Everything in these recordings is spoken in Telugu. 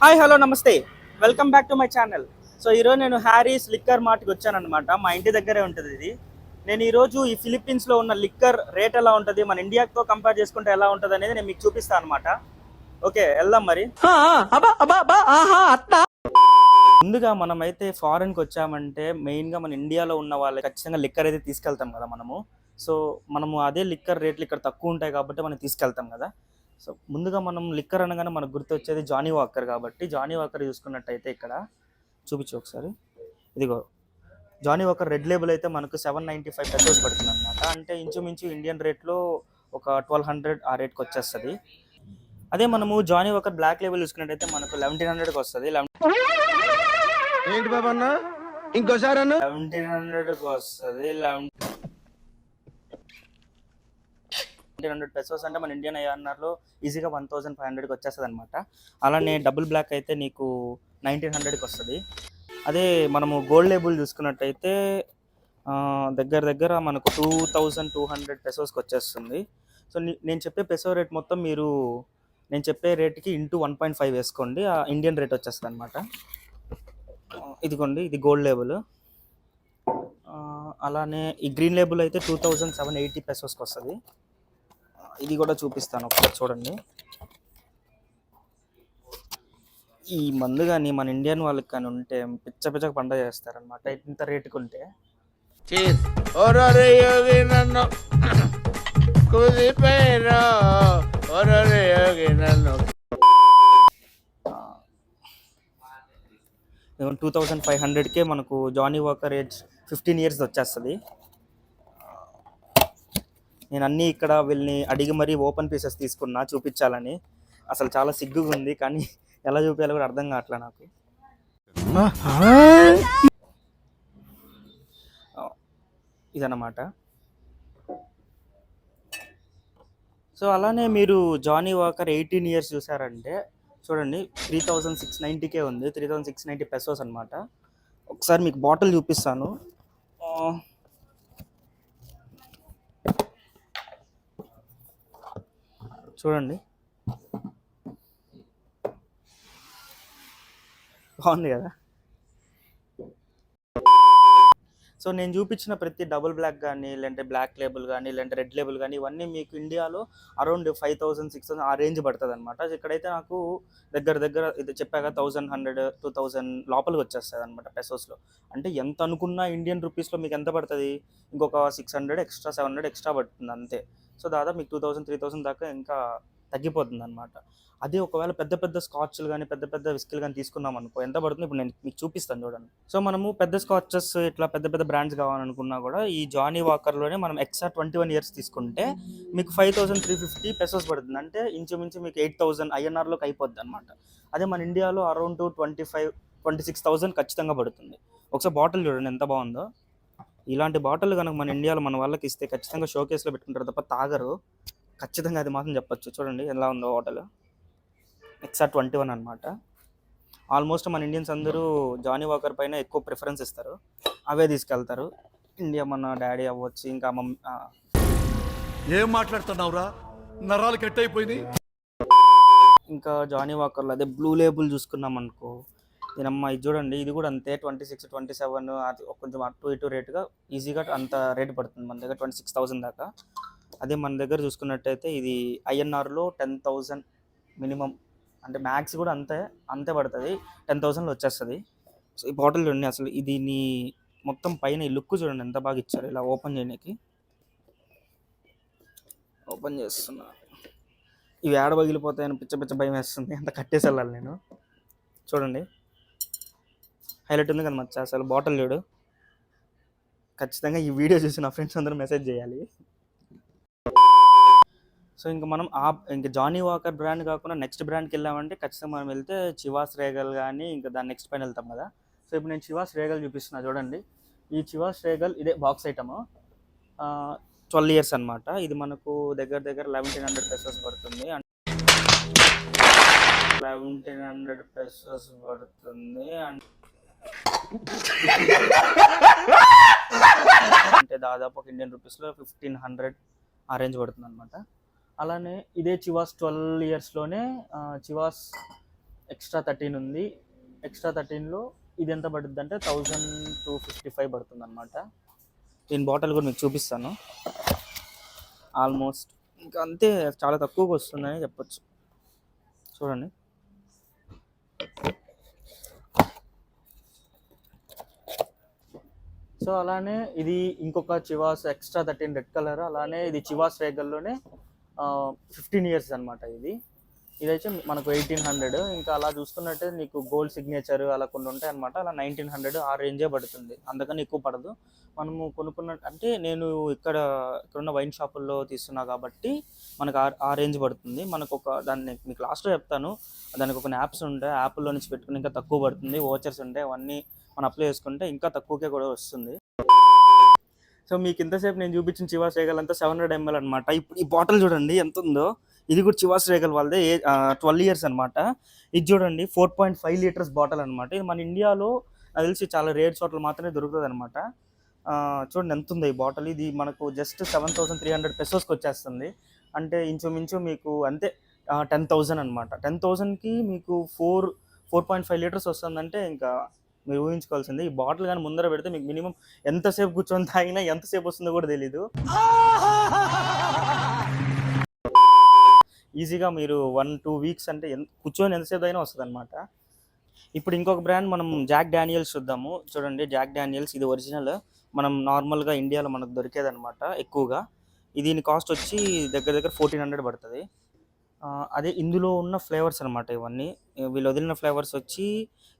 హాయ్ హలో నమస్తే, welcome back to my channel. So ఈరోజు నేను హ్యారీస్ లిక్కర్ మార్ట్కి వచ్చానమాట. మా ఇంటి దగ్గరే ఉంటుంది ఇది. నేను ఈరోజు ఈ ఫిలిప్పీన్స్లో ఉన్న లిక్కర్ రేట్ ఎలా ఉంటుంది, మన ఇండియాతో కంపేర్ చేసుకుంటే ఎలా ఉంటుంది అనేది నేను మీకు చూపిస్తాను అనమాట. ఓకే, వెళ్దాం మరి. ముందుగా మనమైతే ఫారెన్కి వచ్చామంటే మెయిన్గా మన ఇండియాలో ఉన్న వాళ్ళకి ఖచ్చితంగా లిక్కర్ అయితే తీసుకెళ్తాం కదా మనము. సో మనము అదే లిక్కర్ రేట్లు ఇక్కడ తక్కువ ఉంటాయి కాబట్టి మనం తీసుకెళ్తాం కదా. సో ముందుగా మనం లిక్కర్ అనగానే మనకు గుర్తొచ్చేది జానీ వాకర్. కాబట్టి జానీ వాకర్ చూసుకున్నట్టయితే ఇక్కడ చూపించు ఒకసారి. ఇదిగో జానీ వాకర్ రెడ్ లేబుల్ అయితే మనకు 795 పెసోస్ పడుతుంది అనమాట. అంటే ఇంచుమించు ఇండియన్ రేట్లో ఒక 1200 ఆ రేట్కి వచ్చేస్తుంది. అదే మనము జానీ వాకర్ బ్లాక్ లేబుల్ చూసుకున్నట్టయితే మనకు 1100కి వస్తుంది. 1100కి వస్తుంది. 1100 పెసోస్ అంటే మన ఇండియన్ ఐఎన్ఆర్లో ఈజీగా 1500కి వచ్చేస్తుంది అనమాట. అలానే డబుల్ బ్లాక్ అయితే నీకు 1900కి వస్తుంది. అదే మనము గోల్డ్ లేబుల్ చూసుకున్నట్టయితే దగ్గర దగ్గర మనకు 2200 పెసోస్కి వచ్చేస్తుంది. సో నేను చెప్పే పెసో రేట్ మొత్తం మీరు నేను చెప్పే రేట్కి ఇంటూ 1.5 వేసుకోండి, ఆ ఇండియన్ రేట్ వచ్చేస్తుంది అనమాట. ఇదిగోండి, ఇది గోల్డ్ లేబుల్. అలానే ఈ గ్రీన్ లేబుల్ అయితే 2780 పెసోస్కి వస్తుంది. ఇది కూడా చూపిస్తాను ఒకసారి చూడండి. ఈ మందు కానీ మన ఇండియన్ వాళ్ళకి కానీ ఉంటే పిచ్చ పిచ్చగా పండగ చేస్తారనమాట ఇంత రేటుకి ఉంటే. ఈవెన్ 2500కే మనకు జానీ వాకర్ ఏజ్ 15 ఇయర్స్ వచ్చేస్తుంది. నేను అన్నీ ఇక్కడ వీళ్ళని అడిగి మరీ ఓపెన్ పీసెస్ తీసుకున్నా చూపించాలని. అసలు చాలా సిగ్గుగా ఉంది, కానీ ఎలా చూపించాలో కూడా అర్థం కావట్లే నాకు. ఇదన్నమాట. సో అలానే మీరు జానీ వాకర్ 18 ఇయర్స్ చూసారంటే చూడండి, 3690కే ఉంది. 3690 పెసోస్ అనమాట. ఒకసారి మీకు బాటిల్ చూపిస్తాను. చూడండి, బాగుంది కదా. సో నేను చూపించిన ప్రతి డబుల్ బ్లాక్ కానీ, లేదంటే బ్లాక్ లేబుల్ కానీ, లేదంటే రెడ్ లేబుల్ కానీ, ఇవన్నీ మీకు ఇండియాలో అరౌండ్ 5000 6000 ఆ రేంజ్ పడుతుంది అనమాట. ఇక్కడైతే నాకు దగ్గర దగ్గర ఇది చెప్పాక 1100 2000 లోపలికి వచ్చేస్తుంది అనమాట పెసోస్లో. అంటే ఎంత అనుకున్నా ఇండియన్ రూపీస్లో మీకు ఎంత పడుతుంది, ఇంకొక 600 ఎక్స్ట్రా 700 ఎక్స్ట్రా పడుతుంది అంతే. సో దాదాపు మీకు 2000 3000 దాకా ఇంకా తగ్గిపోతుంది అనమాట. అదే ఒకవేళ పెద్ద పెద్ద స్కాచ్లు కానీ పెద్ద పెద్ద విస్కీలు కానీ తీసుకున్నాం అనుకో ఎంత పడుతుంది ఇప్పుడు నేను మీకు చూపిస్తాను చూడండి. సో మనము పెద్ద స్కాచెస్ ఇట్లా పెద్ద పెద్ద బ్రాండ్స్ కావాలనుకున్నా కూడా ఈ జానీ వాకర్లోనే మనం ఎక్స్ట్రా 21 ఇయర్స్ తీసుకుంటే మీకు 5350 పెసోస్ పడుతుంది. అంటే ఇంచుమించు మీకు 8000 ఐఎన్ఆర్లోకి అయిపోద్ది అనమాట. అదే మన ఇండియాలో అరౌండ్ 26,000 ఖచ్చితంగా పడుతుంది. ఒకసారి బాటిల్ చూడండి ఎంత బాగుందో. ఇలాంటి బాటిల్ కనుక మన ఇండియాలో మన వాళ్ళకి ఇస్తే ఖచ్చితంగా షోకేస్లో పెట్టుకుంటారు తప్ప తాగరు. ఖచ్చితంగా అది మాత్రం చెప్పచ్చు. చూడండి ఎలా ఉందో బాటిల్. ఎక్స్ఆర్ 21 అనమాట. ఆల్మోస్ట్ మన ఇండియన్స్ అందరూ జానీ వాకర్ పైన ఎక్కువ ప్రిఫరెన్స్ ఇస్తారు, అవే తీసుకెళ్తారు. ఇండియా మన డాడీ అవ్వచ్చు, ఇంకా మమ్మీ. ఏం మాట్లాడుతున్నావురా, నరాలు కట్ అయిపోయింది. ఇంకా జానీ వాకర్లో అదే బ్లూ లేబుల్ చూసుకున్నాం అనుకో, దీనమ్మ ఇది చూడండి, ఇది కూడా అంతే 26 27 అది కొంచెం అటు ఇటు రేటుగా ఈజీగా అంత రేటు పడుతుంది మన దగ్గర 26,000 దాకా. అదే మన దగ్గర చూసుకున్నట్టయితే ఇది ఐఎన్ఆర్లో 10,000 మినిమం, అంటే మ్యాక్స్ కూడా అంతే పడుతుంది. 10,000లో వచ్చేస్తుంది. సో ఈ బాటిల్ చూడండి, అసలు ఇది నీ మొత్తం పైన ఈ లుక్ చూడండి ఎంత బాగా ఇచ్చారు. ఇలా ఓపెన్ చేయడానికి ఓపెన్ చేస్తున్నా, ఇవి ఏడ పగిలిపోతాయని పిచ్చ పిచ్చ భయం వేస్తుంది, అంత కట్టేసి వెళ్ళాలి నేను. చూడండి హైలైట్ ఉంది కదా మచ్చ. అసలు బాటిల్ చూడు. ఖచ్చితంగా ఈ వీడియో చూసి నా ఫ్రెండ్స్ అందరూ మెసేజ్ చేయాలి. సో ఇంకా మనం ఇంకా జానీ వాకర్ బ్రాండ్ కాకుండా నెక్స్ట్ బ్రాండ్కి వెళ్ళామంటే ఖచ్చితంగా మనం వెళ్తే చివాస్ రేగల్ కానీ ఇంకా దాని నెక్స్ట్ పైన వెళ్తాం కదా. సో ఇప్పుడు నేను చివాస్ రేగల్ చూపిస్తున్నా చూడండి. ఈ చివాస్ రేగల్ ఇదే బాక్స్ ఐటమ్, 12 ఇయర్స్ అనమాట. ఇది మనకు దగ్గర దగ్గర 1100 పెసోస్ పడుతుంది. 1100 పెసోస్ పడుతుంది అంటే దాదాపు ఒక ఇండియన్ రూపీస్లో 1500 ఆ రేంజ్ పడుతుంది అనమాట. అలానే ఇదే చివాస్ 12 ఇయర్స్లోనే చివాస్ ఎక్స్ట్రా 13 ఉంది. ఎక్స్ట్రా 13లో ఇది ఎంత పడుతుంది అంటే 1255 పడుతుంది అనమాట. దీని బాటిల్ కూడా మీకు చూపిస్తాను. ఆల్మోస్ట్ ఇంకా అంతే, చాలా తక్కువగా వస్తుందని చెప్పొచ్చు. చూడండి. సో అలానే ఇది ఇంకొక చివాస్ ఎక్స్ట్రా 13 రెడ్ కలర్. అలానే ఇది చివాస్ రేగల్లోనే 15 ఇయర్స్ అనమాట. ఇదైతే మనకు 1800. ఇంకా అలా చూసుకున్నట్టే నీకు గోల్డ్ సిగ్నేచర్ అలా కొన్ని ఉంటాయి అనమాట. అలా 1900 ఆ రేంజే పడుతుంది, అందుకని ఎక్కువ పడదు. మనము కొనుక్కున్నట్టు అంటే నేను ఇక్కడున్న వైన్ షాపుల్లో తీస్తున్నా కాబట్టి మనకు ఆ రేంజ్ పడుతుంది. మనకు దాన్ని మీకు లాస్ట్లో చెప్తాను. దానికి కొన్ని యాప్స్ ఉంటాయి, యాప్లో నుంచి పెట్టుకుని ఇంకా తక్కువ పడుతుంది. ఓచర్స్ ఉంటాయి, అవన్నీ మనం అప్లై చేసుకుంటే ఇంకా తక్కువకే కూడా వస్తుంది. సో మీకు ఇంతసేపు నేను చూపించిన చివాస్ రేగల్ అంతా 700 ml అనమాట. ఇప్పుడు ఈ బాటిల్ చూడండి ఎంత ఉందో. ఇది కూడా చివాస్ రేగల్ వాళ్ళదే, 12 ఇయర్స్ అనమాట. ఇది చూడండి 4.5 లీటర్స్ బాటిల్ అనమాట. ఇది మన ఇండియాలో నాకు తెలిసి చాలా రేర్ చోట్ల మాత్రమే దొరుకుతుంది అనమాట. చూడండి ఎంత ఉందో ఈ బాటిల్. ఇది మనకు జస్ట్ 7,300 పెసోస్కి వచ్చేస్తుంది. అంటే ఇంచుమించు మీకు అంతే 10,000 అనమాట. 10,000కి మీకు 4.5 లీటర్స్ వస్తుందంటే ఇంకా మీరు ఊహించుకోవాల్సిందే. ఈ బాటిల్ కానీ ముందర పెడితే మీకు మినిమం ఎంతసేపు కూర్చొని తాగినా ఎంతసేపు వస్తుందో కూడా తెలీదు. ఈజీగా మీరు 1-2 వీక్స్ అంటే కూర్చొని ఎంతసేపు అయినా వస్తుంది అనమాట. ఇప్పుడు ఇంకొక బ్రాండ్ మనం జాక్ డానియల్స్ చూద్దాము. చూడండి, జాక్ డానియల్స్ ఇది ఒరిజినల్. మనం నార్మల్గా ఇండియాలో మనకు దొరికేది అనమాట ఎక్కువగా. దీని కాస్ట్ వచ్చి దగ్గర 1400 పడుతుంది. అదే ఇందులో ఉన్న ఫ్లేవర్స్ అనమాట ఇవన్నీ. వీళ్ళు వదిలిన ఫ్లేవర్స్ వచ్చి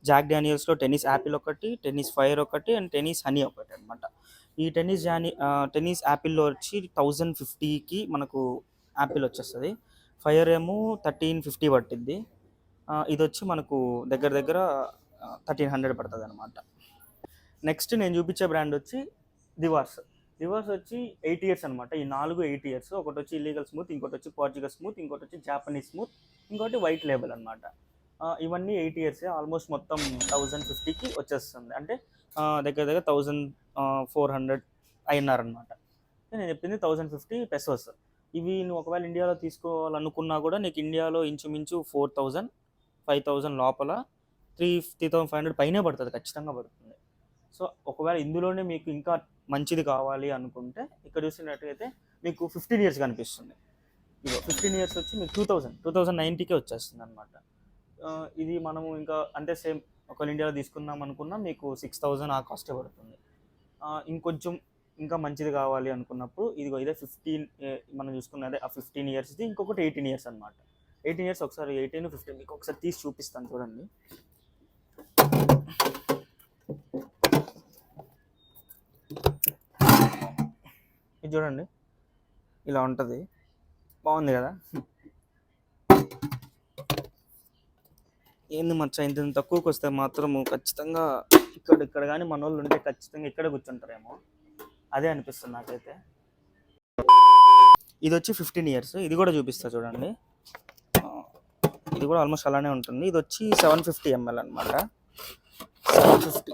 జాక్ డానియల్స్లో టెన్నిస్ యాపిల్ ఒకటి, టెన్నిస్ ఫైర్ ఒకటి అండ్ టెన్నిస్ హనీ ఒకటి అనమాట. ఈ టెన్నిస్ యాపిల్లో వచ్చి 1050కి మనకు యాపిల్ వచ్చేస్తుంది. ఫైర్ ఏమో 1350 పట్టిద్ది. ఇది వచ్చి మనకు దగ్గర 1300 పడుతుంది అనమాట. నెక్స్ట్ నేను చూపించే బ్రాండ్ వచ్చి దివార్స్ వచ్చి 8 ఇయర్స్ అనమాట. ఈ 8 ఇయర్స్. ఒకటి వచ్చి ఇల్లీగల్ స్మూత్, ఇంకోటి వచ్చి పోర్చుగల్ స్మూత్, ఇంకోటి వచ్చి జాపనీస్ స్మూత్, ఇంకోటి వైట్ లేబుల్ అనమాట. ఇవన్నీ 8 ఇయర్స్. ఆల్మోస్ట్ మొత్తం 1050కి వచ్చేస్తుంది. అంటే దగ్గర 1400 INR అనమాట. నేను చెప్పింది 1050 పెసోస్. ఇవి నువ్వు ఒకవేళ ఇండియాలో తీసుకోవాలనుకున్నా కూడా నీకు ఇండియాలో ఇంచుమించు 4,000, 5,000 లోపల 3,500 పైనే పడుతుంది, ఖచ్చితంగా పడుతుంది. సో ఒకవేళ ఇందులోనే మీకు ఇంకా మంచిది కావాలి అనుకుంటే ఇక్కడ చూసినట్టయితే మీకు 15 ఇయర్స్ కనిపిస్తుంది. ఇదో 15 ఇయర్స్ వచ్చి మీకు 2,090కే వచ్చేస్తుంది అనమాట. ఇది మనము ఇంకా అంతే సేమ్ ఒకవేళ ఇండియాలో తీసుకుందాం అనుకున్నా మీకు 6,000 ఆ కాస్టే పడుతుంది. ఇంకొంచెం ఇంకా మంచిది కావాలి అనుకున్నప్పుడు ఇదే 15 మనం చూసుకున్నదే ఆ 15 ఇయర్స్ది. ఇంకొకటి 18 ఇయర్స్ అనమాట. 18 ఇయర్స్ ఒకసారి 18, 15 మీకు ఒకసారి తీసి చూపిస్తాను చూడండి. ఇది చూడండి, ఇలా ఉంటుంది. బాగుంది కదా. ఏంది మచ్చ ఇంత తక్కువకి వస్తే మాత్రము ఖచ్చితంగా ఇక్కడ కానీ మన వాళ్ళు ఉంటే ఖచ్చితంగా ఇక్కడ కూర్చుంటారేమో, అదే అనిపిస్తుంది నాకైతే. ఇది వచ్చి 15 ఇయర్స్. ఇది కూడా చూపిస్తా చూడండి. ఇది కూడా ఆల్మోస్ట్ అలానే ఉంటుంది. ఇది వచ్చి 750 ml అనమాట. 750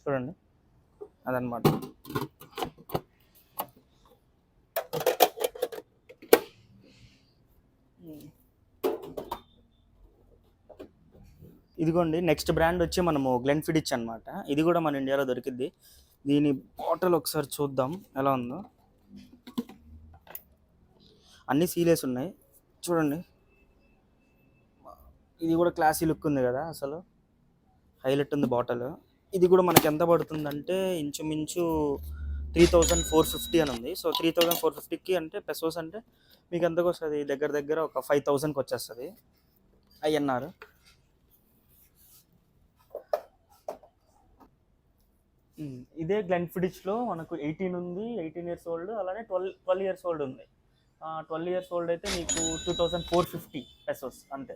చూడండి, అదనమాట. ఇదిగోండి, నెక్స్ట్ బ్రాండ్ వచ్చి మనము గ్లెన్ఫిడిచ్ అనమాట. ఇది కూడా మన ఇండియాలో దొరికిద్ది. దీని బాటిల్ ఒకసారి చూద్దాం ఎలా ఉందో. అన్నీ సీలేస్ ఉన్నాయి చూడండి. ఇది కూడా క్లాసీ లుక్ ఉంది కదా, అసలు హైలైట్ ఉంది బాటిల్. ఇది కూడా మనకి ఎంత పడుతుందంటే ఇంచుమించు 3,450 అని ఉంది. సో 3,450కి అంటే పెసోస్ అంటే మీకు ఎంతకు వస్తుంది, దగ్గర ఒక 5,000కి వచ్చేస్తుంది INR. ఇదే గ్లెన్ఫిడిచ్లో మనకు 18 ఉంది, 18 ఇయర్స్ ఓల్డ్. అలానే 12 ఇయర్స్ ఓల్డ్ ఉంది. 12 ఇయర్స్ ఓల్డ్ అయితే మీకు 2,450 పెసోస్ అంతే.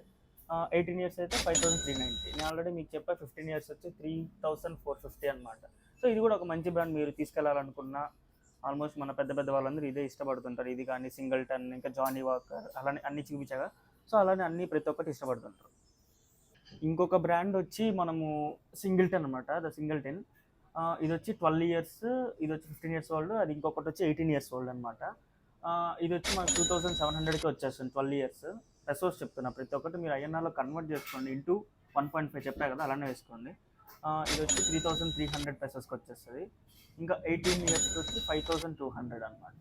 18 ఇయర్స్ అయితే 5,390. నేను ఆల్రెడీ మీకు చెప్పా 15 ఇయర్స్ వచ్చి 3,450 అనమాట. సో ఇది కూడా ఒక మంచి బ్రాండ్. మీరు తీసుకెళ్లాలనుకున్నా ఆల్మోస్ట్ మన పెద్ద వాళ్ళందరూ ఇదే ఇష్టపడుతుంటారు. ఇది కానీ సింగిల్టన్, ఇంకా జానీ వాకర్, అలానే అన్ని చూపించగా. సో అలానే అన్ని ప్రతి ఒక్కటి ఇష్టపడుతుంటారు. ఇంకొక బ్రాండ్ వచ్చి మనము సింగిల్టన్ అనమాట. The singleton. ఇది వచ్చి 12 ఇయర్స్, ఇది వచ్చి 15 ఇయర్స్ ఓల్డ్. అది ఇంకొకటి వచ్చి 18 ఇయర్స్ ఓల్డ్ అనమాట. ఇది వచ్చి మనకు 2,700కి వచ్చేస్తుంది 12 ఇయర్స్ పెసోస్ చెప్తున్నా, ప్రతి ఒక్కటి మీరు ఐఎన్ఆర్లో కన్వర్ట్ చేసుకోండి. ఇంటూ 1.5 చెప్పా కదా, అలానే వేసుకోండి. ఇది వచ్చి 3300 పెసోస్కి వచ్చేస్తుంది. ఇంకా 18 ఇయర్స్కి వచ్చి 5200 అనమాట.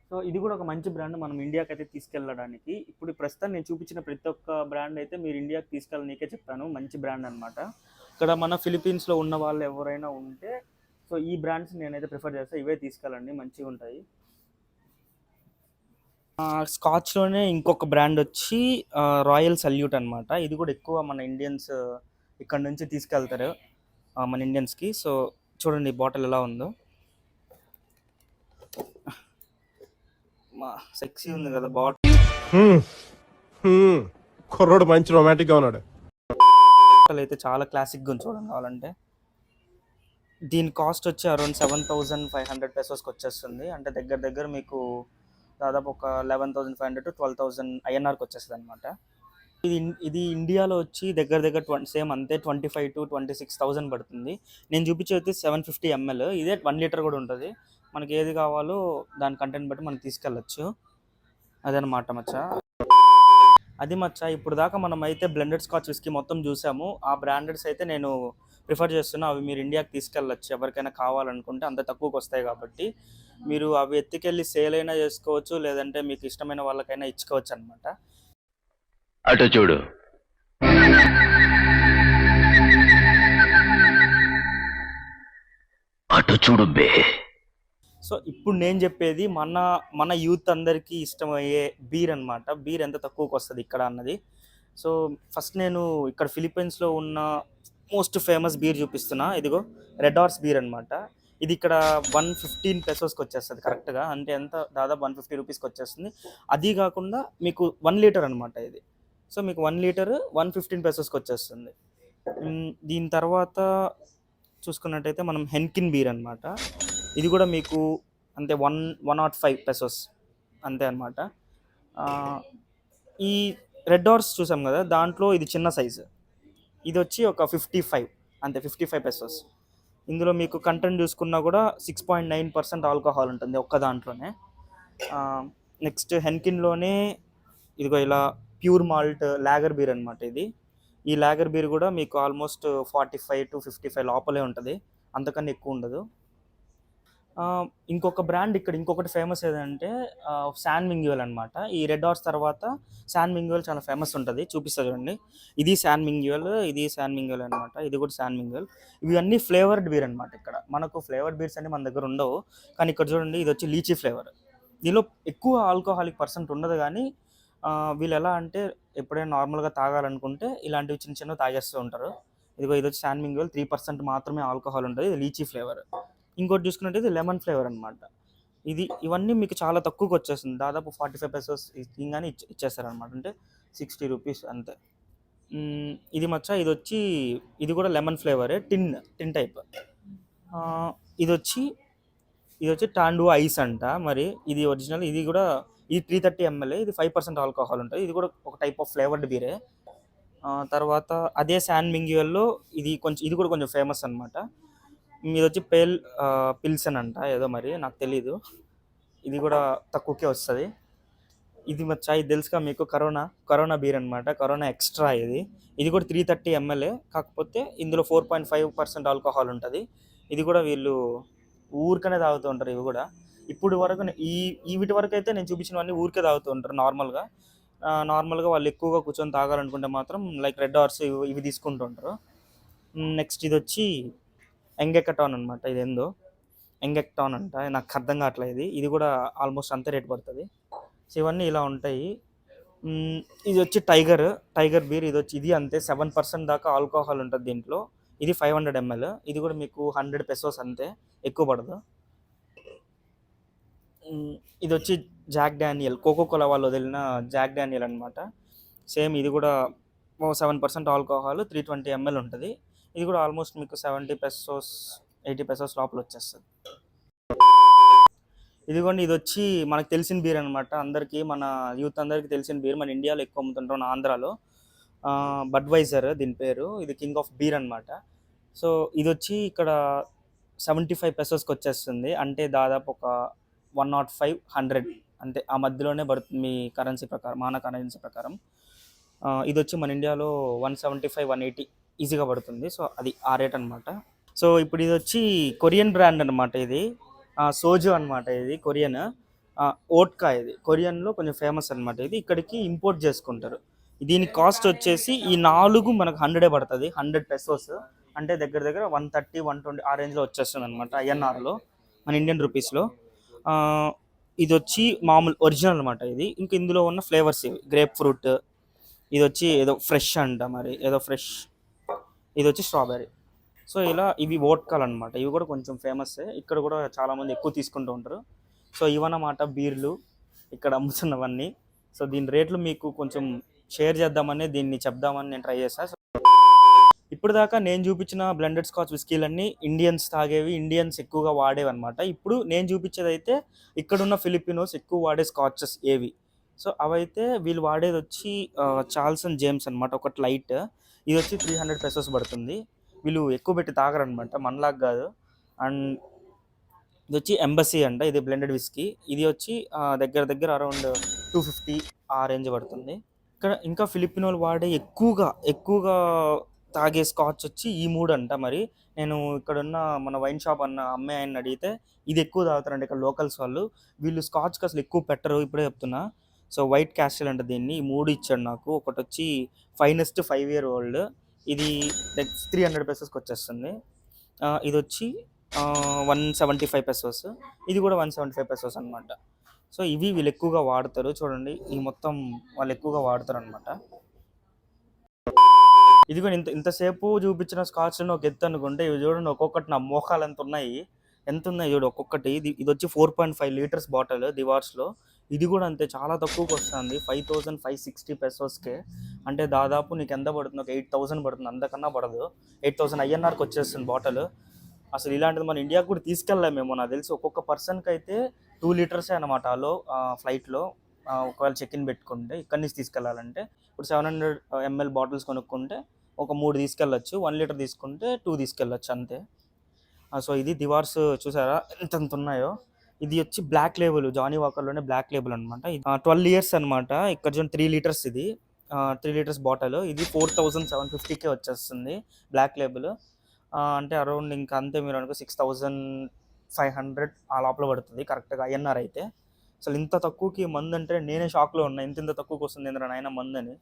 సో ఇది కూడా ఒక మంచి బ్రాండ్ మనం ఇండియాకి అయితే తీసుకెళ్ళడానికి. ఇప్పుడు ప్రస్తుతం నేను చూపించిన ప్రతి ఒక్క బ్రాండ్ అయితే మీరు ఇండియాకి తీసుకెళ్ళనీకే చెప్పాను, మంచి బ్రాండ్ అనమాట. ఇక్కడ మన ఫిలిప్పీన్స్లో ఉన్న వాళ్ళు ఎవరైనా ఉంటే సో ఈ బ్రాండ్స్ నేనైతే ప్రిఫర్ చేస్తాను, ఇవే తీసుకెళ్ళండి, మంచిగా ఉంటాయి. స్కాచ్లోనే ఇంకొక బ్రాండ్ వచ్చి రాయల్ సల్యూట్ అనమాట. ఇది కూడా ఎక్కువ మన ఇండియన్స్ ఇక్కడ నుంచి తీసుకెళ్తారు మన ఇండియన్స్కి. సో చూడండి బాటిల్ ఎలా ఉందో, సెక్సీ ఉంది కదా బాటిల్. కుర్రోడు మంచి రొమాంటిక్ గా ఉన్నాడు. అయితే చాలా క్లాసిక్గా ఉంది చూడండి. కావాలంటే దీని కాస్ట్ వచ్చి అరౌండ్ 7500 పెసోస్కి వచ్చేస్తుంది. అంటే దగ్గర దగ్గర మీకు దాదాపు ఒక 11,500 to 12,000 ఐఎన్ఆర్కి వచ్చేస్తుంది అనమాట. ఇది ఇండియాలో వచ్చి దగ్గర దగ్గర సేమ్ అంతే 25,000 to 26,000 పడుతుంది. నేను చూపించేది 750 ml. ఇదే 1 లీటర్ కూడా ఉంటుంది. మనకి ఏది కావాలో దాని కంటెంట్ బట్టి మనం తీసుకెళ్ళచ్చు. అదనమాట మచ్చ. అది మచ్చ, ఇప్పుడు దాకా మనం అయితే బ్లెండెడ్ స్కాచ్ విస్కీ మొత్తం చూసాము. ఆ బ్రాండెడ్స్ అయితే నేను ప్రిఫర్ చేస్తున్నా, అవి మీరు ఇండియాకి తీసుకెళ్ళచ్చు ఎవరికైనా కావాలనుకుంటే, అంత తక్కువకి వస్తాయి కాబట్టి. మీరు అవి ఎత్తుకెళ్ళి సేల్ అయినా చేసుకోవచ్చు, లేదంటే మీకు ఇష్టమైన వాళ్ళకైనా ఇచ్చుకోవచ్చు అనమాట. అటు చూడు. అటు చూడు బే. సో ఇప్పుడు నేను చెప్పేది మన యూత్ అందరికీ ఇష్టమయ్యే బీర్ అనమాట. బీర్ ఎంత తక్కువకి వస్తుంది ఇక్కడ అన్నది. సో ఫస్ట్ నేను ఇక్కడ ఫిలిప్పీన్స్లో ఉన్న మోస్ట్ ఫేమస్ బీర్ చూపిస్తున్నా. ఇదిగో రెడ్ హార్స్ బీర్ అనమాట. ఇది ఇక్కడ 115 పెసోస్కి వచ్చేస్తుంది కరెక్ట్గా. అంటే ఎంత, దాదాపు 150 రూపీస్కి వచ్చేస్తుంది. అది కాకుండా మీకు 1 లీటర్ అనమాట ఇది. సో మీకు 1 లీటర్ 115 పెసోస్కి వచ్చేస్తుంది. దీని తర్వాత చూసుకున్నట్టయితే మనం హెన్కిన్ బీర్ అనమాట. ఇది కూడా మీకు అంతే 105 పెసోస్ అంతే అనమాట. ఈ రెడ్ హార్స్ చూసాం కదా, దాంట్లో ఇది చిన్న సైజు. ఇది వచ్చి ఒక 55 అంతే, 55 పెసోస్. ఇందులో మీకు కంటెంట్ చూసుకున్నా కూడా 6.9% ఆల్కహాల్ ఉంటుంది ఒక్క దాంట్లోనే. నెక్స్ట్ హెన్కిన్లోనే ఇదిగో ఇలా ప్యూర్ మాల్ట్ లాగర్ బీర్ అనమాట ఇది. ఈ లాగర్ బీర్ కూడా మీకు ఆల్మోస్ట్ 45 to 55 లోపలే ఉంటుంది, అంతకన్నా ఎక్కువ ఉండదు. ఇంకొక బ్రాండ్ ఇక్కడ ఇంకొకటి ఫేమస్ ఏదంటే శాన్ మింగ్యూయల్ అనమాట. ఈ రెడ్ హార్స్ తర్వాత శాన్ మింగ్యూయల్ చాలా ఫేమస్ ఉంటుంది, చూపిస్తా చూడండి. ఇది శాన్ మింగ్యూయల్ అనమాట. ఇది కూడా శాన్ మింగ్యూయల్. ఇవి అన్నీ ఫ్లేవర్డ్ బీర్ అనమాట. ఇక్కడ మనకు ఫ్లేవర్డ్ బీర్స్ అన్ని మన దగ్గర ఉండవు, కానీ ఇక్కడ చూడండి ఇది వచ్చి లీచీ ఫ్లేవర్. దీనిలో ఎక్కువ ఆల్కహాలిక్ పర్సెంట్ ఉండదు, కానీ వీళ్ళు ఎలా అంటే ఎప్పుడైనా నార్మల్గా తాగాలనుకుంటే ఇలాంటివి చిన్న చిన్నవి తాగేస్తూ ఉంటారు. ఇది వచ్చి శాన్ మింగ్యూయల్ 3% మాత్రమే ఆల్కహాల్ ఉంటుంది. ఇది లీచీ ఫ్లేవర్. ఇంకోటి చూసుకున్నట్టయితే లెమన్ ఫ్లేవర్ అనమాట. ఇవన్నీ మీకు చాలా తక్కువకి వచ్చేస్తుంది, దాదాపు 45 పెసోస్ ఇంగానే ఇచ్చేస్తారనమాట. అంటే 60 రూపీస్ అంతే. ఇది మచ్చ, ఇది కూడా లెమన్ ఫ్లేవరే, టిన్ టైప్. ఇది వచ్చి టాండువా ఐస్ అంట. మరి ఇది ఒరిజినల్. ఇది 330 ml. ఇది 5% ఆల్కహాల్ ఉంటుంది. ఇది కూడా ఒక టైప్ ఆఫ్ ఫ్లేవర్డ్ బీరే. తర్వాత అదే శాన్ మింగ్యూయల్లో ఇది కూడా కొంచెం ఫేమస్ అనమాట. ఇది వచ్చి పిల్సన్ అంట ఏదో, మరి నాకు తెలీదు. ఇది కూడా తక్కువకే వస్తుంది. ఇది మచ్చా, ఇది తెలుసుగా మీకు, కరోనా బీర్ అనమాట. Corona extra. ఇది కూడా 330 ml. కాకపోతే ఇందులో 4.5% ఆల్కహాల్ ఉంటుంది. ఇది కూడా వీళ్ళు ఊరికనే తాగుతూ ఉంటారు. ఇవి కూడా ఇప్పుడు వరకు వీటి వరకు అయితే నేను చూపించినవన్నీ ఊరికే తాగుతూ ఉంటారు నార్మల్గా వాళ్ళు ఎక్కువగా కూర్చొని తాగాలనుకుంటే మాత్రం లైక్ రెడ్ హార్స్ ఇవి తీసుకుంటూ ఉంటారు. నెక్స్ట్ ఇది వచ్చి ఎంగెక్టాన్ అనమాట. ఇది ఏందో ఎంగెక్టాన్ అంట, నాకు అర్థం కావట్లేదు. ఇది కూడా ఆల్మోస్ట్ అంతే రేట్ పడుతుంది. సో ఇవన్నీ ఇలా ఉంటాయి. ఇది వచ్చి టైగర్ బీర్. ఇది అంతే 7% దాకా ఆల్కహాల్ ఉంటుంది దీంట్లో. ఇది 500 ml. ఇది కూడా మీకు 100 పెసోస్ అంతే, ఎక్కువ పడదు. ఇది వచ్చి జాక్ డానియల్, కోకోకోలా వాళ్ళు వదిలిన జాక్ డానియల్ అనమాట. సేమ్ ఇది కూడా 7% ఆల్కహాల్, 320 ml ఉంటుంది. ఇది కూడా ఆల్మోస్ట్ మీకు 70 పెసోస్ 80 పెసోస్ లోపల వచ్చేస్తుంది. ఇదిగోండి, ఇది వచ్చి మనకు తెలిసిన బీర్ అనమాట. అందరికీ, మన యూత్ అందరికీ తెలిసిన బీర్. మన ఇండియాలో ఎక్కువ అమ్ముతుంటాం, ఆంధ్రాలో. బడ్వైజర్ దీని పేరు. ఇది కింగ్ ఆఫ్ బీర్ అనమాట. సో ఇది వచ్చి ఇక్కడ 75 పెసోస్కి వచ్చేస్తుంది. అంటే దాదాపు ఒక 105, 100 అంతే ఆ మధ్యలోనే పడుతుంది మీ కరెన్సీ ప్రకారం, మన కరెన్సీ ప్రకారం. ఇది వచ్చి మన ఇండియాలో 175, 180 ఈజీగా పడుతుంది. సో అది ఆ రేట్ అనమాట. సో ఇప్పుడు ఇది వచ్చి కొరియన్ బ్రాండ్ అనమాట. ఇది సోజు అనమాట. ఇది కొరియన్ ఓట్కా. ఇది కొరియన్లో కొంచెం ఫేమస్ అనమాట. ఇది ఇక్కడికి ఇంపోర్ట్ చేసుకుంటారు. దీని కాస్ట్ వచ్చేసి ఈ 4 మనకు 100 పడుతుంది, 100 పెసోస్. అంటే దగ్గర దగ్గర 130, 120 ఆ రేంజ్లో వచ్చేస్తుంది అనమాట ఐఎన్ఆర్లో, మన ఇండియన్ రూపీస్లో. ఇది వచ్చి మామూలు ఒరిజినల్ అనమాట. ఇది ఇంకా ఇందులో ఉన్న ఫ్లేవర్స్ ఇవి గ్రేప్ ఫ్రూట్, ఇది వచ్చి ఏదో ఫ్రెష్ అంట, మరి ఏదో ఫ్రెష్, ఇది వచ్చి స్ట్రాబెర్రీ. సో ఇలా ఇవి వోడ్కాలు అనమాట. ఇవి కూడా కొంచెం ఫేమస్, ఇక్కడ కూడా చాలామంది ఎక్కువ తీసుకుంటూ ఉంటారు. సో ఇవన్నమాట బీర్లు ఇక్కడ అమ్ముతున్నవన్నీ. సో దీని రేట్లు మీకు కొంచెం షేర్ చేద్దామని, దీన్ని చెప్దామని నేను ట్రై చేస్తాను. ఇప్పుడు దాకా నేను చూపించిన బ్లెండెడ్ స్కాచ్ విస్కీలన్నీ ఇండియన్స్ తాగేవి, ఇండియన్స్ ఎక్కువగా వాడేవి అనమాట. ఇప్పుడు నేను చూపించేది అయితే ఇక్కడున్న ఫిలిపినోస్ ఎక్కువ వాడే స్కాచెస్ ఏవి. సో అవైతే వీళ్ళు వాడేది వచ్చి చార్ల్స్ అండ్ జేమ్స్ అనమాట. ఒకటి లైట్, ఇది వచ్చి 300 పెసోస్ పడుతుంది. వీళ్ళు ఎక్కువ పెట్టి తాగరనమాట, మనలాగా కాదు. అండ్ ఇది వచ్చి ఎంబసీ అంట, ఇది బ్లెండెడ్ విస్కీ. ఇది వచ్చి దగ్గర దగ్గర అరౌండ్ 250 ఆ రేంజ్ పడుతుంది. ఇక్కడ ఇంకా ఫిలిపినోలు వాడే ఎక్కువగా తాగే స్కాచ్ వచ్చి ఈ 3 అంట. మరి నేను ఇక్కడున్న మన వైన్ షాప్ అన్న అమ్మాయి ఆయన అడిగితే ఇది ఎక్కువ తాగుతారండి ఇక్కడ లోకల్స్ వాళ్ళు. వీళ్ళు స్కాచ్కి అసలు ఎక్కువ పెట్టరు, ఇప్పుడే చెప్తున్నా. సో వైట్ క్యాస్టిల్ అంటే దీన్ని, ఈ 3 ఇచ్చాడు నాకు. ఒకటి వచ్చి ఫైనెస్ట్ 5 year old, ఇది 300 పెసోస్కి వచ్చేస్తుంది. ఇది వచ్చి 175 పెసోస్, ఇది కూడా 175 పెసోస్ అనమాట. సో ఇవి వీళ్ళు ఎక్కువగా వాడతారు. చూడండి ఈ మొత్తం వాళ్ళు ఎక్కువగా వాడతారు అనమాట. ఇది కూడా ఇంతసేపు చూపించిన స్కాచ్లను ఒక ఎత్తు అనుకుంటే, ఇవి చూడండి ఒక్కొక్కటి నా మోకాలు ఎంత ఉన్నాయి చూడు ఒక్కొక్కటి. ఇది వచ్చి 4.5 లీటర్స్ బాటిల్ దివార్స్లో. ఇది కూడా అంతే, చాలా తక్కువకి వస్తుంది, 5560 పెసోస్కే. అంటే దాదాపు నీకు ఎంత పడుతుంది, ఒక 8000 పడుతుంది, అంతకన్నా పడదు. 8000 ఐఎన్ఆర్కి వచ్చేస్తుంది బాటిల్. అసలు ఇలాంటిది మన ఇండియాకి కూడా తీసుకెళ్ళాము మేము, నాకు తెలిసి ఒక్కొక్క పర్సన్కి అయితే 2 లీటర్సే అనమాట. అలో ఫ్లైట్లో ఒకవేళ చెక్ ఇన్ పెట్టుకుంటే ఇక్కడి నుంచి తీసుకెళ్ళాలంటే. ఇప్పుడు 700 ml బాటిల్స్ కొనుక్కుంటే ఒక 3 తీసుకెళ్ళచ్చు, 1 లీటర్ తీసుకుంటే 2 తీసుకెళ్ళచ్చు అంతే. సో ఇది దివార్స్ చూసారా ఎంత ఉన్నాయో. ఇది వచ్చి బ్లాక్ లేబుల్, జానీ వాకర్లోనే బ్లాక్ లేబుల్ అనమాట. 12 years అనమాట. ఇక్కడ చూడండి 3 లీటర్స్, ఇది 3 లీటర్స్ బాటిల్. ఇది 4750కే వచ్చేస్తుంది బ్లాక్ లేబుల్. అంటే అరౌండ్ ఇంకా అంతే మీరు అనుకో 6500 ఆ లోపల పడుతుంది కరెక్ట్గా ఐఎన్ఆర్ అయితే. అసలు ఇంత తక్కువకి మందు అంటే నేనే షాక్లో ఉన్నా, ఇంత తక్కువకి వస్తుంది ఏంద్రా నాయన మందు అని.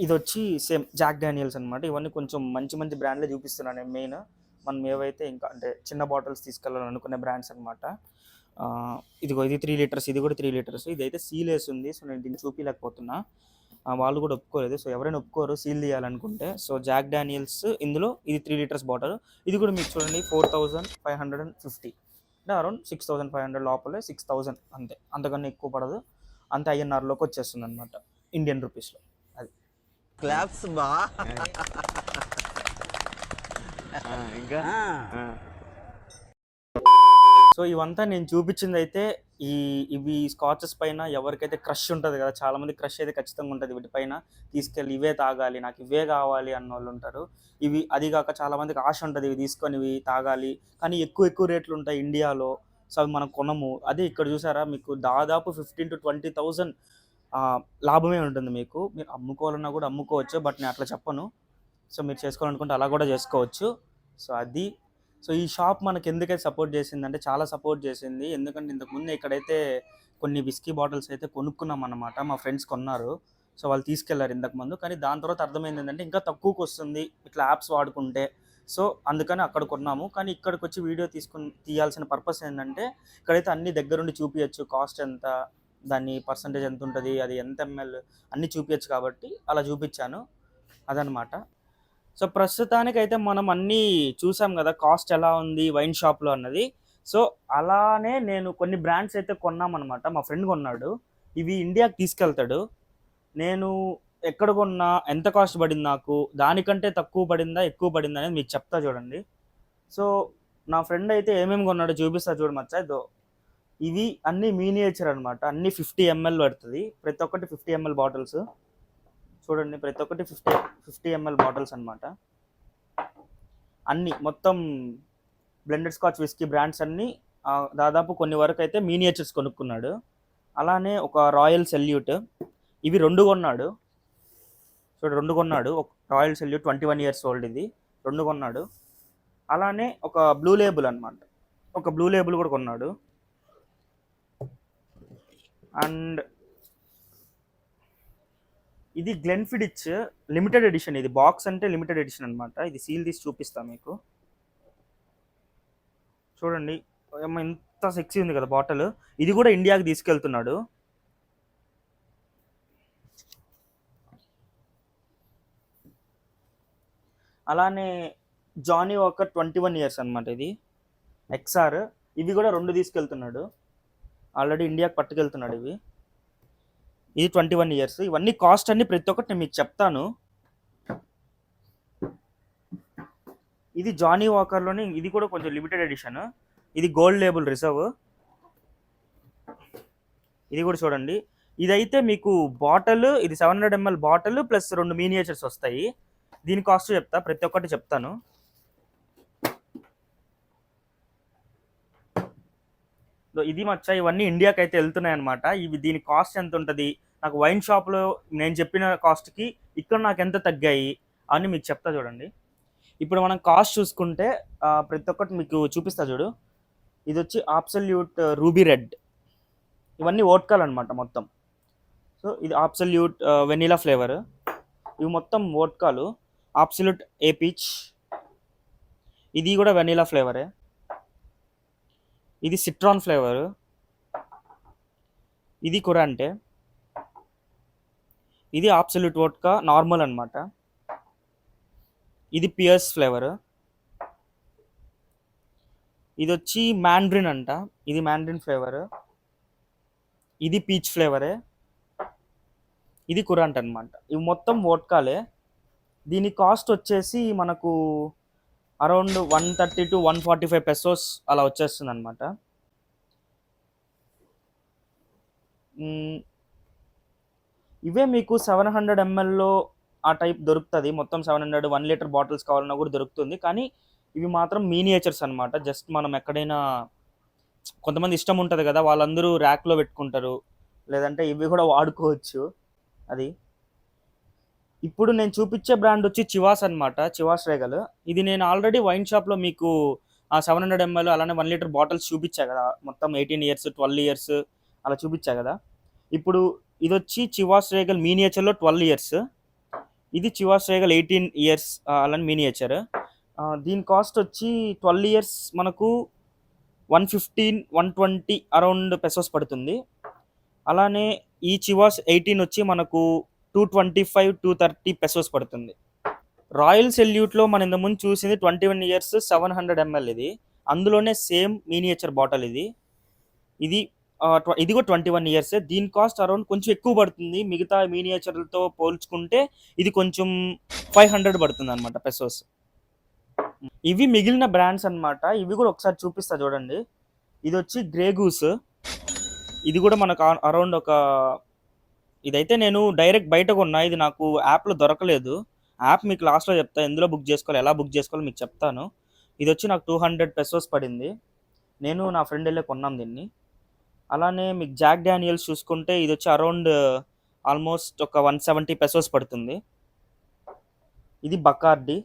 ఇది వచ్చి సేమ్ జాక్ డానియల్స్ అనమాట. ఇవన్నీ కొంచెం మంచి బ్రాండ్లే చూపిస్తున్నాను నేను మెయిన్. మనం ఏవైతే ఇంకా అంటే చిన్న బాటిల్స్ తీసుకెళ్ళాలని అనుకునే బ్రాండ్స్ అనమాట. ఇది 3 లీటర్స్, ఇది కూడా 3 లీటర్స్. ఇదైతే సీల్ వేసి ఉంది, సో నేను దీన్ని చూపించలేకపోతున్నా. వాళ్ళు కూడా ఒప్పుకోలేదు. సో ఎవరైనా ఒప్పుకోరు సీల్ తీయాలనుకుంటే. సో జాక్ డానియల్స్ ఇందులో ఇది 3 లీటర్స్ బాటిల్. ఇది కూడా మీకు చూడండి 4550, అంటే అరౌండ్ 6500 లోపలే, 6000 అంతే, అంతకన్నా ఎక్కువ పడదు. అంతే ఐఎన్ఆర్లోకి వచ్చేస్తుంది అనమాట ఇండియన్ రూపీస్లో. అది క్లాప్స్ బా. ఇంకా సో ఇవంతా నేను చూపించింది అయితే ఇవి స్కాచెస్ పైన ఎవరికైతే క్రష్ ఉంటుంది కదా, చాలామంది క్రష్ అయితే ఖచ్చితంగా ఉంటుంది వీటిపైన. తీసుకెళ్ళి ఇవే తాగాలి, నాకు ఇవే కావాలి అన్న వాళ్ళు ఉంటారు. ఇవి అది కాక చాలామందికి ఆశ ఉంటుంది ఇవి తీసుకొని ఇవి తాగాలి, కానీ ఎక్కువ రేట్లు ఉంటాయి ఇండియాలో. సో అవి మనం కొనము. అదే ఇక్కడ చూసారా మీకు దాదాపు 15,000 to 20,000 లాభమే ఉంటుంది మీకు. మీరు అమ్ముకోవాలన్నా కూడా అమ్ముకోవచ్చు, బట్ నేను అట్లా చెప్పను. సో మీరు చేసుకోవాలనుకుంటే అలా కూడా చేసుకోవచ్చు. సో అది. సో ఈ షాప్ మనకి ఎందుకైతే సపోర్ట్ చేసిందంటే చాలా సపోర్ట్ చేసింది. ఎందుకంటే ఇంతకుముందు ఇక్కడైతే కొన్ని విస్కీ బాటిల్స్ అయితే కొనుక్కున్నాం అన్నమాట, మా ఫ్రెండ్స్ కొన్నారు. సో వాళ్ళు తీసుకెళ్లారు ఇంతకుముందు, కానీ దాని తర్వాత అర్థమైంది ఏంటంటే ఇంకా తక్కువకి వస్తుంది ఇట్లా యాప్స్ వాడుకుంటే. సో అందుకని అక్కడ కొన్నాము. కానీ ఇక్కడికి వచ్చి వీడియో తీయాల్సిన పర్పస్ ఏంటంటే ఇక్కడైతే అన్ని దగ్గరుండి చూపించచ్చు, కాస్ట్ ఎంత, దాని పర్సంటేజ్ ఎంత ఉంటుంది, అది ఎంత ml అన్నీ చూపించచ్చు కాబట్టి అలా చూపించాను, అదనమాట. సో ప్రస్తుతానికైతే మనం అన్నీ చూసాం కదా కాస్ట్ ఎలా ఉంది వైన్ షాప్లో అన్నది. సో అలానే నేను కొన్ని బ్రాండ్స్ అయితే కొన్నామన్నమాట. మా ఫ్రెండ్ కొన్నాడు, ఇవి ఇండియాకి తీసుకెళ్తాడు. నేను ఎక్కడ కొన్నా, ఎంత కాస్ట్ పడింది నాకు, దానికంటే తక్కువ పడిందా ఎక్కువ పడిందా అనేది మీకు చెప్తా చూడండి. సో నా ఫ్రెండ్ అయితే ఏమేమి కొన్నాడో చూపిస్తా చూడు మచ్చా. ఇవి అన్నీ మీనియేచర్ అనమాట, అన్నీ 50 ml పడుతుంది, ప్రతి ఒక్కటి 50 ml బాటిల్స్. చూడండి ప్రతి ఒక్కటి 50 ml బాటిల్స్ అనమాట. అన్నీ మొత్తం బ్లెండెడ్ స్కాచ్ విస్కీ బ్రాండ్స్ అన్నీ దాదాపు కొన్ని వరకు అయితే మీనియేచర్స్ కొనుక్కున్నాడు. అలానే ఒక రాయల్ సెల్యూట్, ఇవి 2 కొన్నాడు. చూడు 2 కొన్నాడు. ఒక రాయల్ సెల్యూట్ 21 ఇయర్స్ ఓల్డ్, ఇది 2 కొన్నాడు. అలానే ఒక బ్లూ లేబుల్ అనమాట, ఒక బ్లూ లేబుల్ కూడా కొన్నాడు. అండ్ ఇది గ్లెన్ఫిడిచ్ లిమిటెడ్ ఎడిషన్, ఇది బాక్స్ అంటే లిమిటెడ్ ఎడిషన్ అనమాట. ఇది సీల్ తీసి చూపిస్తా మీకు. చూడండి ఎంత సెక్సీ ఉంది కదా బాటిల్. ఇది కూడా ఇండియాకి తీసుకెళ్తున్నాడు. అలానే జానీ వాకర్ 21 ఇయర్స్ అనమాట, ఇది ఎక్స్ఆర్. ఇవి కూడా 2 తీసుకెళ్తున్నాడు, ఆల్రెడీ ఇండియాకి పట్టుకెళ్తున్నాడు ఇవి. ఇది 21 ఇయర్స్. ఇవన్నీ కాస్ట్ అన్ని ప్రతి ఒక్కటి నేను మీకు చెప్తాను. ఇది జానీ వాకర్లోనే, ఇది కూడా కొంచెం లిమిటెడ్ ఎడిషన్. ఇది గోల్డ్ లేబుల్ రిజర్వ్. ఇది కూడా చూడండి. ఇదైతే మీకు బాటిల్, ఇది 700 ml బాటిల్ ప్లస్ 2 మీనియేచర్స్ వస్తాయి. దీని కాస్ట్ చెప్తా, ప్రతి ఒక్కటి చెప్తాను. ఇది మచ్చ, ఇవన్నీ ఇండియాకి అయితే వెళ్తున్నాయి అనమాట. ఇవి దీని కాస్ట్ ఎంత ఉంటుంది, నాకు వైన్ షాప్లో నేను చెప్పిన కాస్ట్కి ఇక్కడ నాకు ఎంత తగ్గాయి అని మీకు చెప్తా చూడండి. ఇప్పుడు మనం కాస్ట్ చూసుకుంటే ప్రతి ఒక్కటి మీకు చూపిస్తా చూడు. ఇది వచ్చి అబ్సల్యూట్ రూబీ రెడ్, ఇవన్నీ వోడ్కాలు అనమాట మొత్తం. సో ఇది అబ్సల్యూట్ వెనిలా ఫ్లేవర్, ఇవి మొత్తం వోడ్కాలు. అబ్సల్యూట్ ఏ పీచ్, ఇది కూడా వెనిలా ఫ్లేవరే. ఇది సిట్రాన్ ఫ్లేవర్, ఇది కురాంటే. ఇది అబ్సల్యూట్ వోడ్కా నార్మల్ అనమాట. ఇది పియర్స్ ఫ్లేవర్. ఇది వచ్చి మ్యాండ్రిన్ అంట, ఇది మ్యాండ్రిన్ ఫ్లేవర్. ఇది పీచ్ ఫ్లేవరే. ఇది కురాంట్ అనమాట. ఇవి మొత్తం వోడ్కాలే. దీని కాస్ట్ వచ్చేసి మనకు అరౌండ్ 130 to 145 పెసోస్ అలా వచ్చేస్తుంది అనమాట. ఇవే మీకు 700 mlలో ఆ టైప్ దొరుకుతుంది. మొత్తం 700 1 లీటర్ బాటిల్స్ కావాలన్నా కూడా దొరుకుతుంది. కానీ ఇవి మాత్రం మీనియేచర్స్ అనమాట. జస్ట్ మనం ఎక్కడైనా, కొంతమంది ఇష్టం ఉంటుంది కదా, వాళ్ళందరూ ర్యాక్లో పెట్టుకుంటారు, లేదంటే ఇవి కూడా వాడుకోవచ్చు. అది ఇప్పుడు నేను చూపించే బ్రాండ్ వచ్చి చివాస్ అనమాట, చివాస్ రేగల్. ఇది నేను ఆల్రెడీ వైన్ షాప్లో మీకు ఆ 700 ml అలానే 1 లీటర్ బాటిల్స్ చూపించా కదా, మొత్తం 18 ఇయర్స్ 12 ఇయర్స్ అలా చూపించా కదా. ఇప్పుడు ఇది వచ్చి చివాస్ రేగల్ మీనియేచర్లో 12 ఇయర్స్, ఇది చివాస్ రేగల్ 18 ఇయర్స్ అలానే మీనియేచర్. దీని కాస్ట్ వచ్చి 12 ఇయర్స్ మనకు 115-120 అరౌండ్ పెసోస్ పడుతుంది. అలానే ఈ చివాస్ 18 వచ్చి మనకు 225-230 పెసోస్ పడుతుంది. రాయల్ సెల్యూట్లో మనం ఇంతకుముందు చూసింది 21 ఇయర్స్ 700 ml, ఇది అందులోనే సేమ్ మీనియేచర్ బాటిల్. ఇది ఇది కూడా 21 ఇయర్స్. దీని కాస్ట్ అరౌండ్ కొంచెం ఎక్కువ పడుతుంది, మిగతా మీనియేచర్లతో పోల్చుకుంటే ఇది కొంచెం 500 పడుతుంది అనమాట పెసోస్. ఇవి మిగిలిన బ్రాండ్స్ అనమాట. ఇవి కూడా ఒకసారి చూపిస్తా చూడండి. ఇది వచ్చి గ్రే గూస్, ఇది కూడా మనకు అరౌండ్ ఒక, ఇదైతే నేను డైరెక్ట్ బయట కొన్నా, ఇది నాకు యాప్లో దొరకలేదు. యాప్ మీకు లాస్ట్లో చెప్తా, ఎందులో బుక్ చేసుకోవాలి, ఎలా బుక్ చేసుకోవాలో మీకు చెప్తాను. ఇది వచ్చి నాకు 200 పెసోస్ పడింది, నేను నా ఫ్రెండ్ వెళ్ళే కొన్నాం దీన్ని. అలానే మీకు జాక్ డానియల్స్ చూసుకుంటే ఇది వచ్చి అరౌండ్ ఆల్మోస్ట్ ఒక 170 పెసోస్ పడుతుంది. ఇది బకార్డి,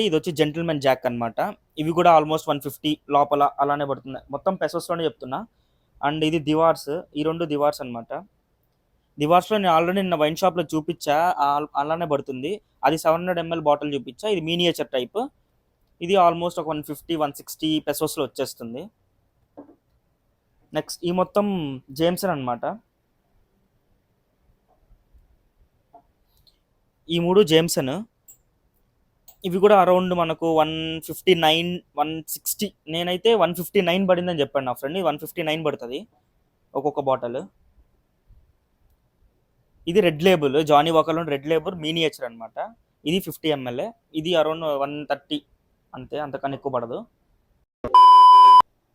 ఇది వచ్చి జెంటిల్మెన్ జాక్ అనమాట. ఇవి కూడా ఆల్మోస్ట్ 150 లోపల అలానే పడుతుంది, మొత్తం పెసోస్లోనే చెప్తున్నా. అండ్ ఇది దివార్స్, ఈ 2 దివార్స్ అనమాట. దివార్స్లో నేను ఆల్రెడీ నిన్న వైన్ షాప్లో చూపించా, అలానే పడుతుంది. అది 700 ml బాటిల్ చూపించా, ఇది మీనియేచర్ టైప్. ఇది ఆల్మోస్ట్ ఒక 150-160 పెసోస్లో వచ్చేస్తుంది. నెక్స్ట్ ఈ మొత్తం జేమ్సన్ అనమాట. ఈ 3 జేమ్సన్, ఇవి కూడా అరౌండ్ మనకు 159-160, నేనైతే 159 పడిందని చెప్పాను నా ఫ్రెండ్. 159 పడుతుంది ఒక్కొక్క బాటిల్. ఇది రెడ్ లేబుల్, జానీ వాకర్లో రెడ్ లేబుల్ మీనియేచర్ అనమాట. ఇది 50 ml, ఇది అరౌండ్ 130 అంతే, అంతకన్నా ఎక్కువ పడదు.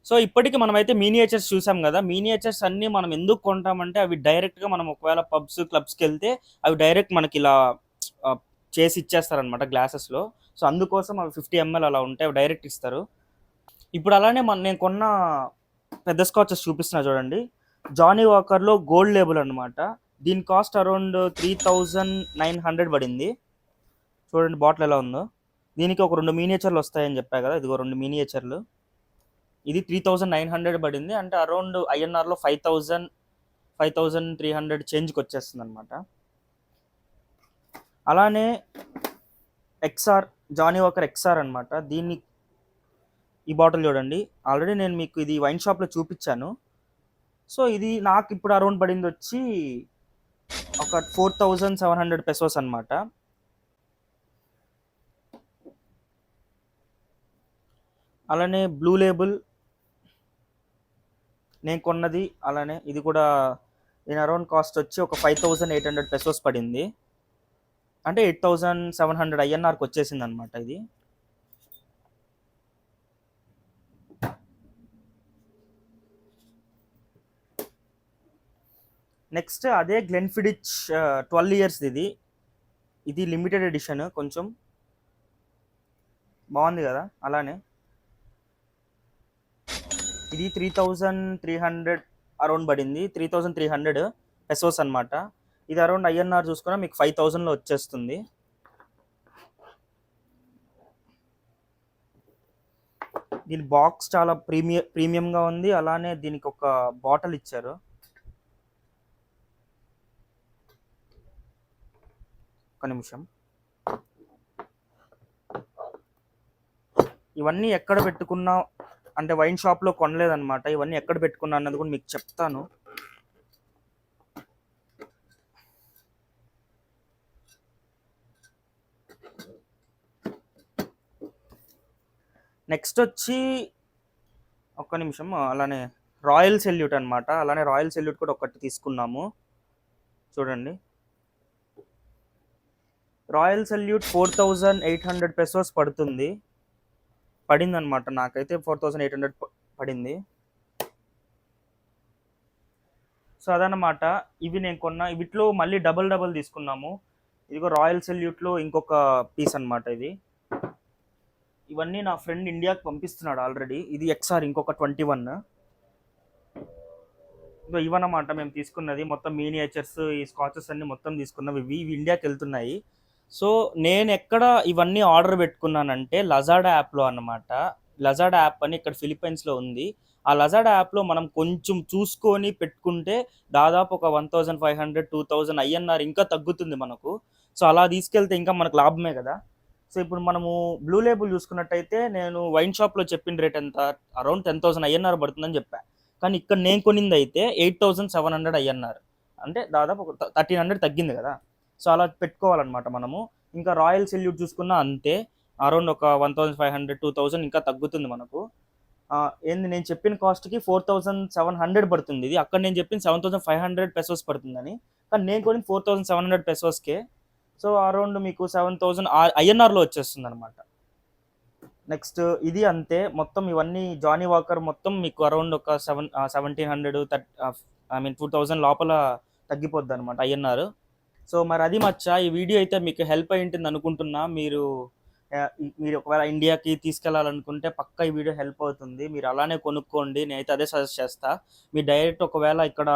సో ఇప్పటికి మనమైతే మీనియేచర్స్ చూసాం కదా. మీనియేచర్స్ అన్నీ మనం ఎందుకు కొంటామంటే అవి డైరెక్ట్గా మనం ఒకవేళ పబ్స్ క్లబ్స్కి వెళ్తే అవి డైరెక్ట్ మనకి ఇలా చేసి ఇచ్చేస్తారనమాట గ్లాసెస్లో. సో అందుకోసం అవి 50 ml అలా ఉంటాయి, అవి డైరెక్ట్ ఇస్తారు. ఇప్పుడు అలానే నేను కొన్న పెద్ద స్కాచెస్ చూపిస్తున్నా చూడండి. జానీ వాకర్లో గోల్డ్ లేబుల్ అనమాట. దీని కాస్ట్ అరౌండ్ 3900 పడింది. చూడండి బాటిల్ ఎలా ఉందో. దీనికి ఒక 2 మినియేచర్లు వస్తాయని చెప్పా కదా, ఇదిగో 2 మినియేచర్లు. ఇది 3900 పడింది, అంటే అరౌండ్ ఐఎన్ఆర్లో 5300 చేంజ్కి వచ్చేస్తుంది అనమాట. అలానే ఎక్స్ఆర్, జానీ వాకర్ ఎక్స్ఆర్ అనమాట. దీన్ని ఈ బాటిల్ చూడండి, ఆల్రెడీ నేను మీకు ఇది వైన్ షాప్లో చూపించాను. సో ఇది నాకు ఇప్పుడు అరౌండ్ పడింది వచ్చి ఒక 4700 పెసోస్ అనమాట. అలానే బ్లూ లేబుల్ నేను కొన్నది, అలానే ఇది కూడా దీని అరౌండ్ కాస్ట్ వచ్చి ఒక 5800 పెసోస్ పడింది, అంటే 8700 ఐఎన్ఆర్కి వచ్చేసింది అనమాట ఇది. నెక్స్ట్ అదే గ్లెన్ఫిడిచ్ 12 years ఇది లిమిటెడ్ ఎడిషన్, కొంచెం బాగుంది కదా. అలానే ఇది 3300 అరౌండ్ పడింది, 3300 పెసోస్ అనమాట. ఇది అరౌండ్ ఐఎన్ఆర్ చూసుకున్నా మీకు 5000లో వచ్చేస్తుంది. దీని బాక్స్ చాలా ప్రీమియంగా ఉంది. అలానే దీనికి ఒక బాటిల్ ఇచ్చారు. ఒక నిమిషం. ఇవన్నీ ఎక్కడ పెట్టుకున్నా అంటే వైన్ షాప్లో కొనలేదన్నమాట. ఇవన్నీ ఎక్కడ పెట్టుకున్నా అన్నది కూడా మీకు చెప్తాను. నెక్స్ట్ వచ్చి ఒక్క నిమిషం, అలానే రాయల్ సెల్యూట్ అనమాట. అలానే రాయల్ సెల్యూట్ కూడా ఒకటి తీసుకున్నాము చూడండి. రాయల్ సెల్యూట్ 4800 పెసోస్ పడిందనమాట. నాకైతే 4800 పడింది. సో అదనమాట. ఇవి నేను కొన్న వీటిలో మళ్ళీ డబల్ తీసుకున్నాము. ఇదిగో రాయల్ సెల్యూట్లో ఇంకొక పీస్ అనమాట ఇది. ఇవన్నీ నా ఫ్రెండ్ ఇండియాకి పంపిస్తున్నాడు ఆల్రెడీ. ఇది ఎక్స్ఆర్ ఇంకొక 21. ఇవన్నమాట మేము తీసుకున్నది మొత్తం మినియేచర్స్. ఈ స్కాచెస్ అన్ని మొత్తం తీసుకున్నవి ఇవి ఇండియాకి వెళ్తున్నాయి. సో నేను ఎక్కడ ఇవన్నీ ఆర్డర్ పెట్టుకున్నానంటే లజాడా యాప్లో అన్నమాట. లజాడా యాప్ అని ఇక్కడ ఫిలిప్పైన్స్లో ఉంది. ఆ లజాడా యాప్లో మనం కొంచెం చూసుకొని పెట్టుకుంటే దాదాపు ఒక 1500 2000 ఐఎన్ఆర్ ఇంకా తగ్గుతుంది మనకు. సో అలా తీసుకెళ్తే ఇంకా మనకు లాభమే కదా. సో ఇప్పుడు మనము బ్లూ లేబుల్ చూసుకున్నట్టయితే నేను వైన్ షాప్లో చెప్పిన రేట్ ఎంత, అరౌండ్ 10,000 ఐఎన్ఆర్ పడుతుందని చెప్పాను. కానీ ఇక్కడ నేను కొనింది అయితే 8700 ఐఎన్ఆర్, అంటే దాదాపు ఒక 1300 తగ్గింది కదా. సో అలా పెట్టుకోవాలన్నమాట మనము. ఇంకా రాయల్ సెల్యూట్ చూసుకున్నా అంతే, అరౌండ్ ఒక 1500 2000 ఇంకా తగ్గుతుంది మనకు. ఏంది నేను చెప్పిన కాస్ట్కి 4700 పడుతుంది ఇది. అక్కడ నేను చెప్పిన 7500 పెసోస్ పడుతుందని, కానీ నేను కొనింది 4700 పెసోస్కే. సో అరౌండ్ మీకు 7000 ఐఎన్ఆర్లో వచ్చేస్తుంది అనమాట. నెక్స్ట్ ఇది అంతే మొత్తం. ఇవన్నీ జానీ వాకర్ మొత్తం మీకు అరౌండ్ ఒక 1700 2000 లోపల తగ్గిపోద్ది అనమాట ఐఎన్ఆర్. సో మరి అది మచ్చా. ఈ వీడియో అయితే మీకు హెల్ప్ అయి ఉంటుంది అనుకుంటున్నా. మీరు ఒకవేళ ఇండియాకి తీసుకెళ్లాలనుకుంటే పక్కా ఈ వీడియో హెల్ప్ అవుతుంది. మీరు అలానే కొనుక్కోండి, నేనైతే అదే సజెస్ట్ చేస్తా. మీరు డైరెక్ట్ ఒకవేళ ఇక్కడ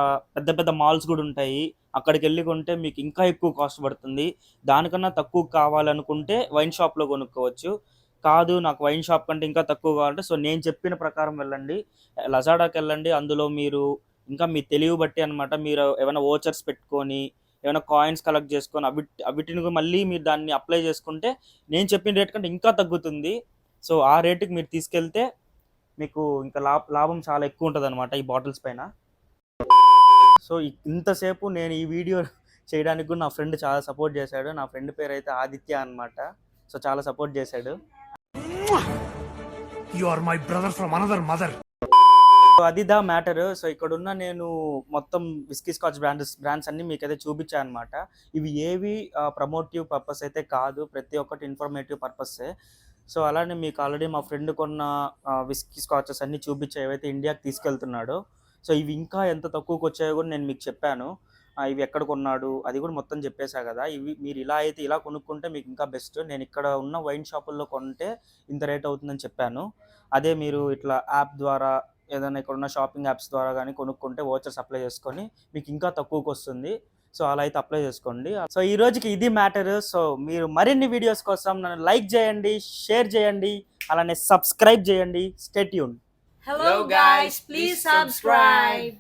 పెద్ద మాల్స్ కూడా ఉంటాయి, అక్కడికి వెళ్ళి కొంటే మీకు ఇంకా ఎక్కువ కాస్ట్ పడుతుంది. దానికన్నా తక్కువ కావాలనుకుంటే వైన్ షాప్లో కొనుక్కోవచ్చు. కాదు నాకు వైన్ షాప్ కంటే ఇంకా తక్కువ కావాలంటే సో నేను చెప్పిన ప్రకారం వెళ్ళండి, లజాడాకి వెళ్ళండి. అందులో మీరు ఇంకా మీ తెలివి బట్టి అనమాట, మీరు ఏమైనా ఓచర్స్ పెట్టుకొని ఏమైనా కాయిన్స్ కలెక్ట్ చేసుకొని అవిటిని మళ్ళీ మీరు దాన్ని అప్లై చేసుకుంటే నేను చెప్పిన రేట్ కంటే ఇంకా తగ్గుతుంది. సో ఆ రేటుకి మీరు తీసుకెళ్తే మీకు ఇంకా లాభం చాలా ఎక్కువ ఉంటుంది అనమాట ఈ బాటిల్స్ పైన. సో ఇంతసేపు నేను ఈ వీడియో చేయడానికి కూడా నా ఫ్రెండ్ చాలా సపోర్ట్ చేశాడు. నా ఫ్రెండ్ పేరు అయితే ఆదిత్య అనమాట. సో చాలా సపోర్ట్ చేశాడు. You are my brother from another mother. So అది దా మ్యాటర్. సో ఇక్కడున్న నేను మొత్తం విస్కీ స్కాచ్ బ్రాండ్స్ అన్ని మీకు అయితే చూపించాను అనమాట. ఇవి ఏవి ప్రమోటివ్ పర్పస్ అయితే కాదు, ప్రతి ఒక్కటి ఇన్ఫర్మేటివ్ పర్పస్సే. సో అలానే మీకు ఆల్రెడీ మా ఫ్రెండ్ కొన్న విస్కీ స్కాచెస్ అన్ని చూపించా ఏవైతే ఇండియాకి తీసుకెళ్తున్నాడో. సో ఇవి ఇంకా ఎంత తక్కువకి వచ్చాయో కూడా నేను మీకు చెప్పాను. ఇవి ఎక్కడ కొన్నాడు అది కూడా మొత్తం చెప్పేశా కదా. ఇవి మీరు ఇలా అయితే ఇలా కొనుక్కుంటే మీకు ఇంకా బెస్ట్. నేను ఇక్కడ ఉన్న వైన్ షాపుల్లో కొంటే ఇంత రేట్ అవుతుందని చెప్పాను. అదే మీరు ఇట్లా యాప్ ద్వారా ఏదైనా ఇక్కడ ఉన్న షాపింగ్ యాప్స్ ద్వారా కానీ కొనుక్కుంటే వోచర్స్ అప్లై చేసుకొని మీకు ఇంకా తక్కువకి వస్తుంది. సో అలా అయితే అప్లై చేసుకోండి. సో ఈ రోజుకి ఇది మ్యాటర్. సో మీరు మరిన్ని వీడియోస్ కోసం నన్ను లైక్ చేయండి, షేర్ చేయండి, అలానే సబ్స్క్రైబ్ చేయండి. Stay tune. Hello guys, please subscribe.